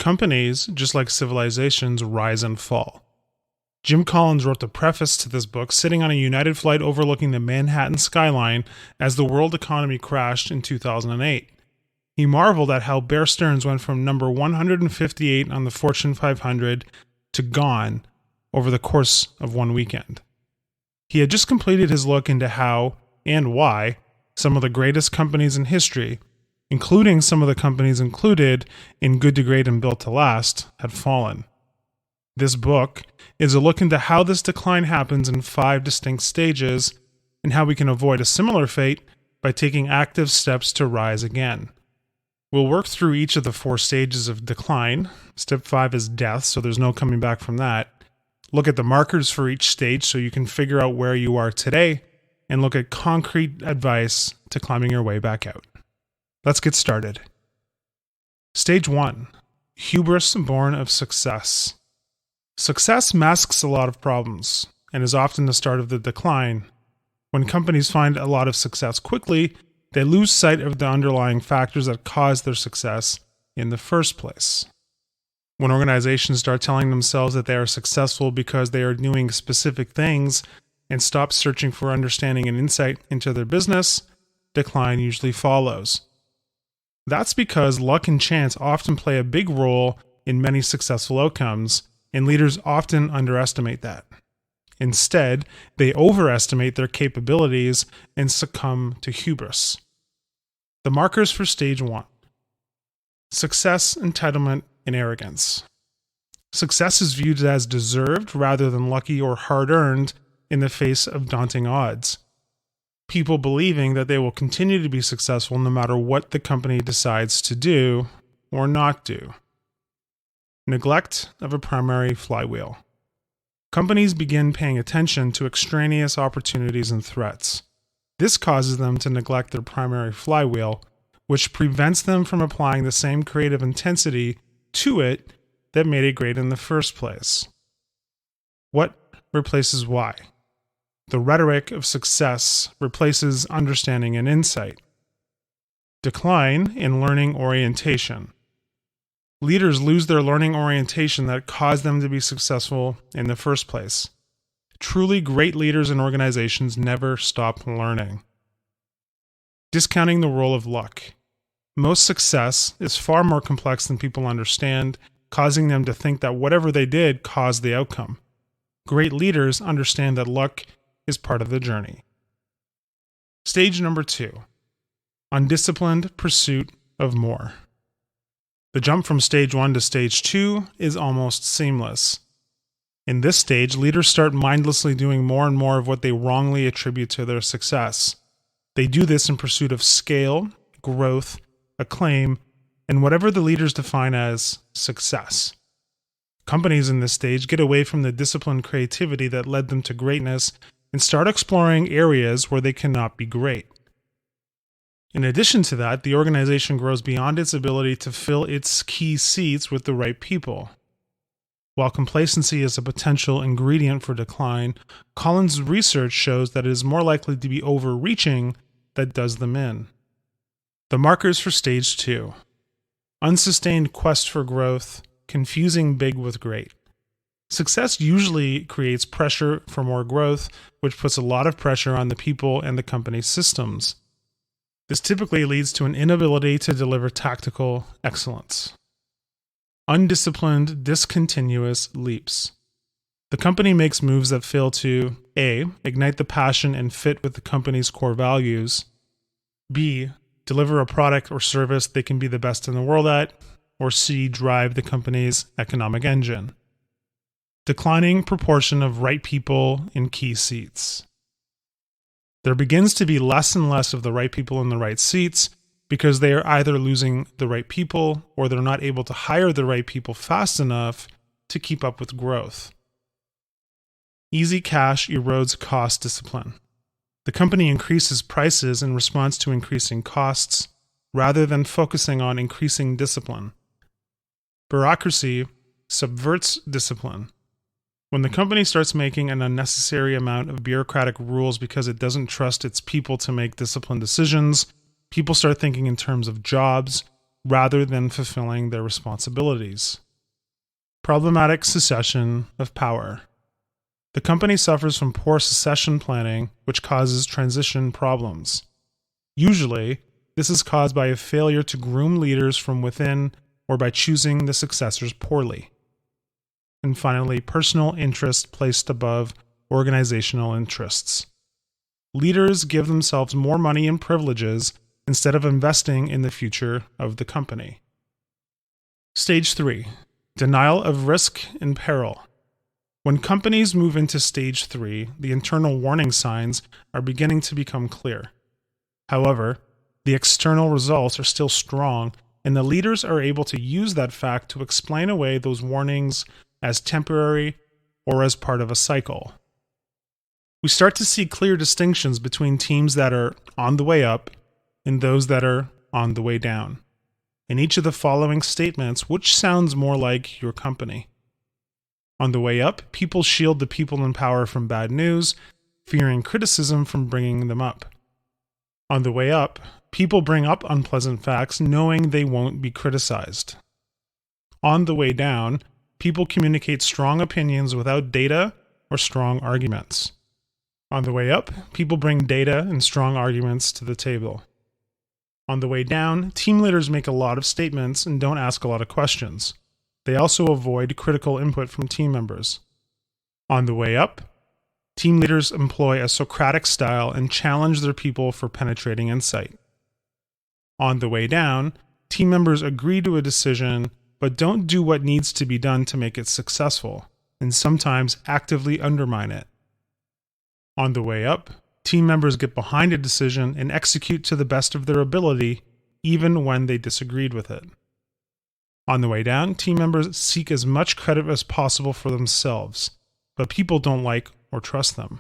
Companies, just like civilizations, rise and fall. Jim Collins wrote the preface to this book sitting on a United flight overlooking the Manhattan skyline as the world economy crashed in 2008. He marveled at how Bear Stearns went from number 158 on the Fortune 500 to gone over the course of one weekend. He had just completed his look into how and why some of the greatest companies in history, including some of the companies included in Good to Great and Built to Last, had fallen. This book is a look into how this decline happens in 5 distinct stages and how we can avoid a similar fate by taking active steps to rise again. We'll work through each of the 4 stages of decline. Step 5 is death, so there's no coming back from that. Look at the markers for each stage so you can figure out where you are today, and look at concrete advice to climbing your way back out. Let's get started. Stage 1. Hubris born of success. Success masks a lot of problems and is often the start of the decline. When companies find a lot of success quickly, they lose sight of the underlying factors that caused their success in the first place. When organizations start telling themselves that they are successful because they are doing specific things and stop searching for understanding and insight into their business, decline usually follows. That's because luck and chance often play a big role in many successful outcomes, and leaders often underestimate that. Instead, they overestimate their capabilities and succumb to hubris. The markers for stage 1. Success, entitlement, and arrogance. Success is viewed as deserved rather than lucky or hard-earned in the face of daunting odds. People believing that they will continue to be successful no matter what the company decides to do or not do. Neglect of a primary flywheel. Companies begin paying attention to extraneous opportunities and threats. This causes them to neglect their primary flywheel, which prevents them from applying the same creative intensity to it that made it great in the first place. What replaces why? The rhetoric of success replaces understanding and insight. Decline in learning orientation. Leaders lose their learning orientation that caused them to be successful in the first place. Truly great leaders and organizations never stop learning. Discounting the role of luck. Most success is far more complex than people understand, causing them to think that whatever they did caused the outcome. Great leaders understand that luck is part of the journey. Stage number 2. Undisciplined pursuit of more. The jump from stage 1 to stage 2 is almost seamless. In this stage, leaders start mindlessly doing more and more of what they wrongly attribute to their success. They do this in pursuit of scale, growth, acclaim, and whatever the leaders define as success. Companies in this stage get away from the disciplined creativity that led them to greatness and start exploring areas where they cannot be great. In addition to that, the organization grows beyond its ability to fill its key seats with the right people. While complacency is a potential ingredient for decline, Collins' research shows that it is more likely to be overreaching that does them in. The markers for stage 2. Unsustained quest for growth, confusing big with great. Success usually creates pressure for more growth, which puts a lot of pressure on the people and the company's systems. This typically leads to an inability to deliver tactical excellence. Undisciplined, discontinuous leaps. The company makes moves that fail to A. Ignite the passion and fit with the company's core values, B. Deliver a product or service they can be the best in the world at, or C. Drive the company's economic engine. Declining proportion of right people in key seats. There begins to be less and less of the right people in the right seats because they are either losing the right people or they're not able to hire the right people fast enough to keep up with growth. Easy cash erodes cost discipline. The company increases prices in response to increasing costs rather than focusing on increasing discipline. Bureaucracy subverts discipline. When the company starts making an unnecessary amount of bureaucratic rules because it doesn't trust its people to make disciplined decisions, people start thinking in terms of jobs, rather than fulfilling their responsibilities. Problematic succession of power. The company suffers from poor succession planning, which causes transition problems. Usually, this is caused by a failure to groom leaders from within or by choosing the successors poorly. And finally, personal interest placed above organizational interests. Leaders give themselves more money and privileges instead of investing in the future of the company. Stage 3. Denial of risk and peril. When companies move into Stage 3, the internal warning signs are beginning to become clear. However, the external results are still strong, and the leaders are able to use that fact to explain away those warnings as temporary or as part of a cycle. We start to see clear distinctions between teams that are on the way up and those that are on the way down. In each of the following statements, which sounds more like your company? On the way up, people shield the people in power from bad news, fearing criticism from bringing them up. On the way up, people bring up unpleasant facts knowing they won't be criticized. On the way down, people communicate strong opinions without data or strong arguments. On the way up, people bring data and strong arguments to the table. On the way down, team leaders make a lot of statements and don't ask a lot of questions. They also avoid critical input from team members. On the way up, team leaders employ a Socratic style and challenge their people for penetrating insight. On the way down, team members agree to a decision but don't do what needs to be done to make it successful, and sometimes actively undermine it. On the way up, team members get behind a decision and execute to the best of their ability, even when they disagreed with it. On the way down, team members seek as much credit as possible for themselves, but people don't like or trust them.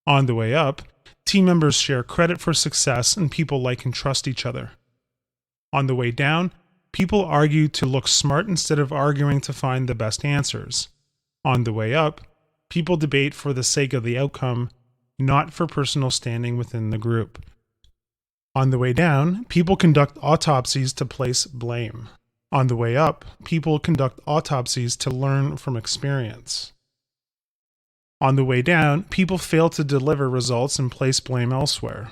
On the way up, team members share credit for success and people like and trust each other. On the way down, people argue to look smart instead of arguing to find the best answers. On the way up, people debate for the sake of the outcome, not for personal standing within the group. On the way down, people conduct autopsies to place blame. On the way up, people conduct autopsies to learn from experience. On the way down, people fail to deliver results and place blame elsewhere.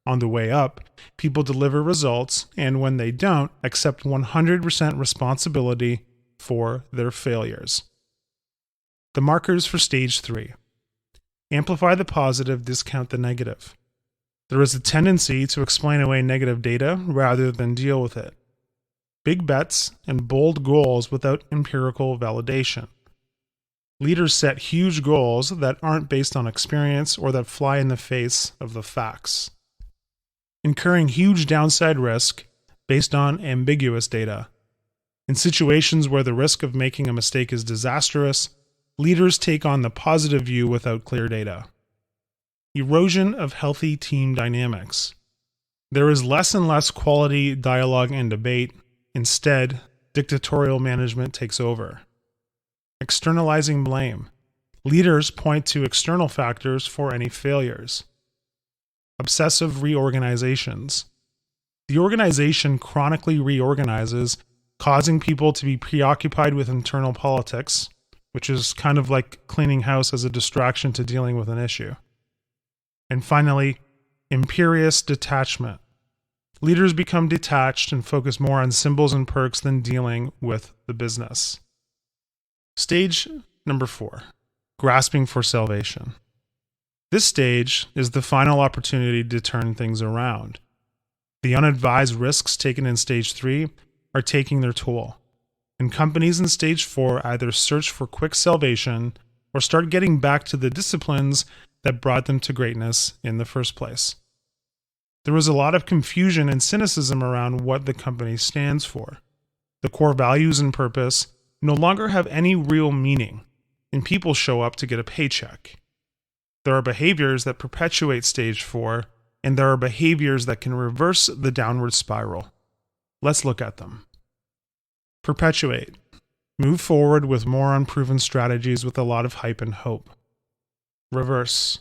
On the way up, people deliver results and when they don't, accept 100% responsibility for their failures. The markers for Stage 3. Amplify the positive, discount the negative. There is a tendency to explain away negative data rather than deal with it. Big bets and bold goals without empirical validation. Leaders set huge goals that aren't based on experience or that fly in the face of the facts. Incurring huge downside risk based on ambiguous data. In situations where the risk of making a mistake is disastrous, leaders take on the positive view without clear data. Erosion of healthy team dynamics. There is less and less quality dialogue and debate. Instead, dictatorial management takes over. Externalizing blame. Leaders point to external factors for any failures. Obsessive reorganizations. The organization chronically reorganizes, causing people to be preoccupied with internal politics, which is kind of like cleaning house as a distraction to dealing with an issue. And finally, imperious detachment. Leaders become detached and focus more on symbols and perks than dealing with the business. Stage number 4, grasping for salvation. This stage is the final opportunity to turn things around. The unadvised risks taken in Stage 3 are taking their toll, and companies in Stage 4 either search for quick salvation or start getting back to the disciplines that brought them to greatness in the first place. There is a lot of confusion and cynicism around what the company stands for. The core values and purpose no longer have any real meaning, and people show up to get a paycheck. There are behaviors that perpetuate Stage 4, and there are behaviors that can reverse the downward spiral. Let's look at them. Perpetuate. Move forward with more unproven strategies with a lot of hype and hope. Reverse.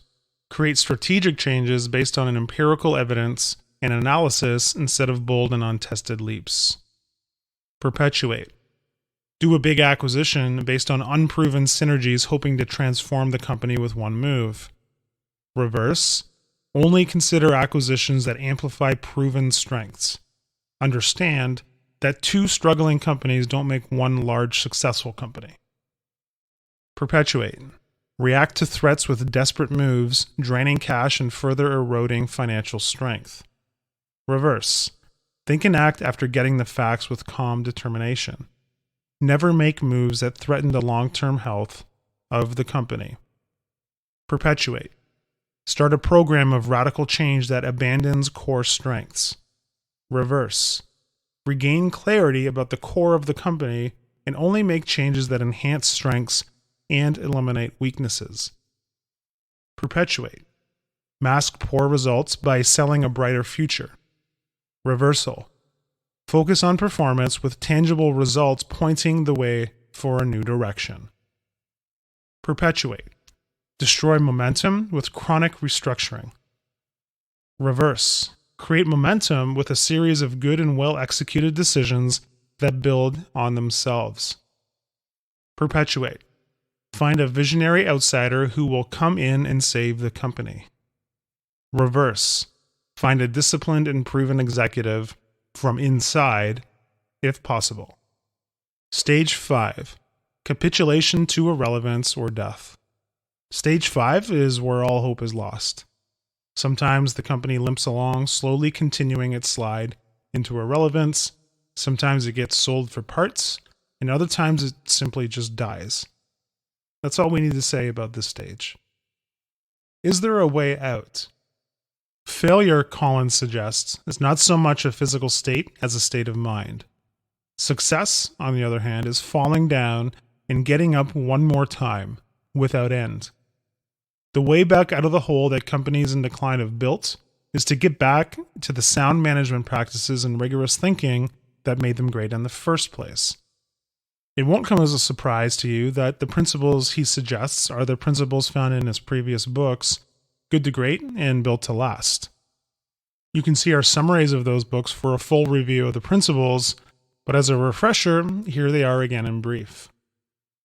Create strategic changes based on an empirical evidence and analysis instead of bold and untested leaps. Perpetuate. Do a big acquisition based on unproven synergies, hoping to transform the company with one move. Reverse. Only consider acquisitions that amplify proven strengths. Understand that two struggling companies don't make one large successful company. Perpetuate. React to threats with desperate moves, draining cash and further eroding financial strength. Reverse. Think and act after getting the facts with calm determination. Never make moves that threaten the long-term health of the company. Perpetuate. Start a program of radical change that abandons core strengths. Reverse. Regain clarity about the core of the company and only make changes that enhance strengths and eliminate weaknesses. Perpetuate. Mask poor results by selling a brighter future. Reversal. Focus on performance with tangible results pointing the way for a new direction. Perpetuate. Destroy momentum with chronic restructuring. Reverse. Create momentum with a series of good and well-executed decisions that build on themselves. Perpetuate. Find a visionary outsider who will come in and save the company. Reverse. Find a disciplined and proven executive from inside, if possible. Stage 5. Capitulation to irrelevance or death. Stage 5 is where all hope is lost. Sometimes the company limps along, slowly continuing its slide into irrelevance. Sometimes it gets sold for parts, and other times it simply just dies. That's all we need to say about this stage. Is there a way out? Failure, Collins suggests, is not so much a physical state as a state of mind. Success, on the other hand, is falling down and getting up one more time, without end. The way back out of the hole that companies in decline have built is to get back to the sound management practices and rigorous thinking that made them great in the first place. It won't come as a surprise to you that the principles he suggests are the principles found in his previous books, Good to Great and Built to Last. You can see our summaries of those books for a full review of the principles, but as a refresher, here they are again in brief.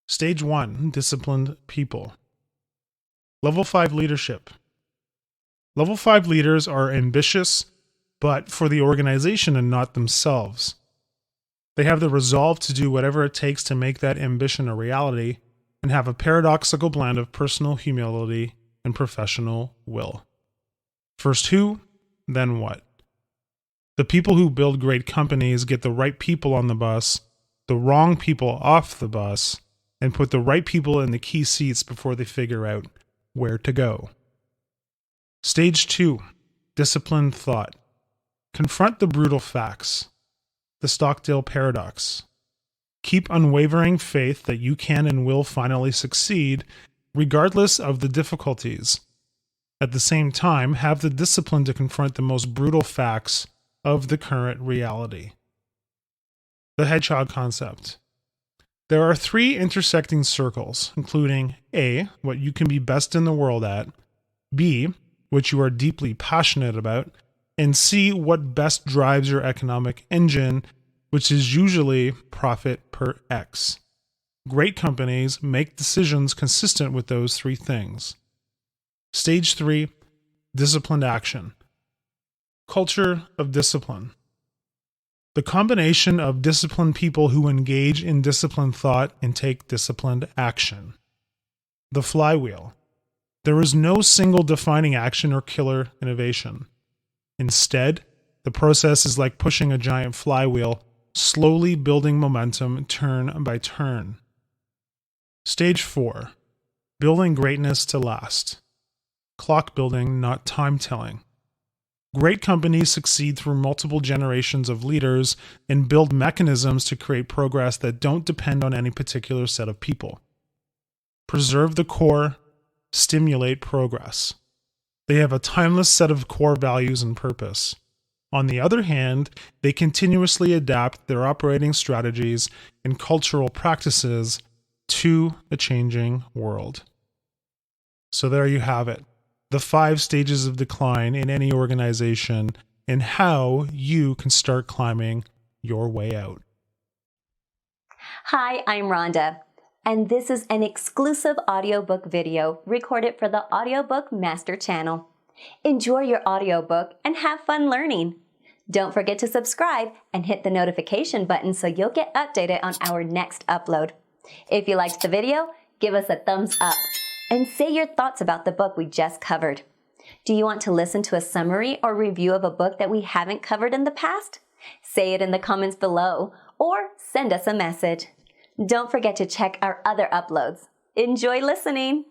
Stage 1, Disciplined People. Level 5 Leadership. Level 5 leaders are ambitious, but for the organization and not themselves. They have the resolve to do whatever it takes to make that ambition a reality and have a paradoxical blend of personal humility and professional will. First who, then what? The people who build great companies get the right people on the bus, the wrong people off the bus, and put the right people in the key seats before they figure out where to go. Stage 2, Disciplined Thought. Confront the brutal facts. The Stockdale Paradox. Keep unwavering faith that you can and will finally succeed, regardless of the difficulties. At the same time, have the discipline to confront the most brutal facts of the current reality. The hedgehog concept. There are 3 intersecting circles, including A, what you can be best in the world at, B, what you are deeply passionate about, and C, what best drives your economic engine, which is usually profit per X. Great companies make decisions consistent with those 3 things. Stage 3, Disciplined Action. Culture of discipline. The combination of disciplined people who engage in disciplined thought and take disciplined action. The flywheel. There is no single defining action or killer innovation. Instead, the process is like pushing a giant flywheel, slowly building momentum turn by turn. Stage 4. Building greatness to last. Clock building, not time telling. Great companies succeed through multiple generations of leaders and build mechanisms to create progress that don't depend on any particular set of people. Preserve the core, stimulate progress. They have a timeless set of core values and purpose. On the other hand, they continuously adapt their operating strategies and cultural practices to a changing world. So there you have it. The 5 stages of decline in any organization and how you can start climbing your way out. Hi, I'm Rhonda, and this is an exclusive audiobook video recorded for the Audiobook Master channel. Enjoy your audiobook and have fun learning. Don't forget to subscribe and hit the notification button so you'll get updated on our next upload. If you liked the video, give us a thumbs up and say your thoughts about the book we just covered. Do you want to listen to a summary or review of a book that we haven't covered in the past? Say it in the comments below or send us a message. Don't forget to check our other uploads. Enjoy listening!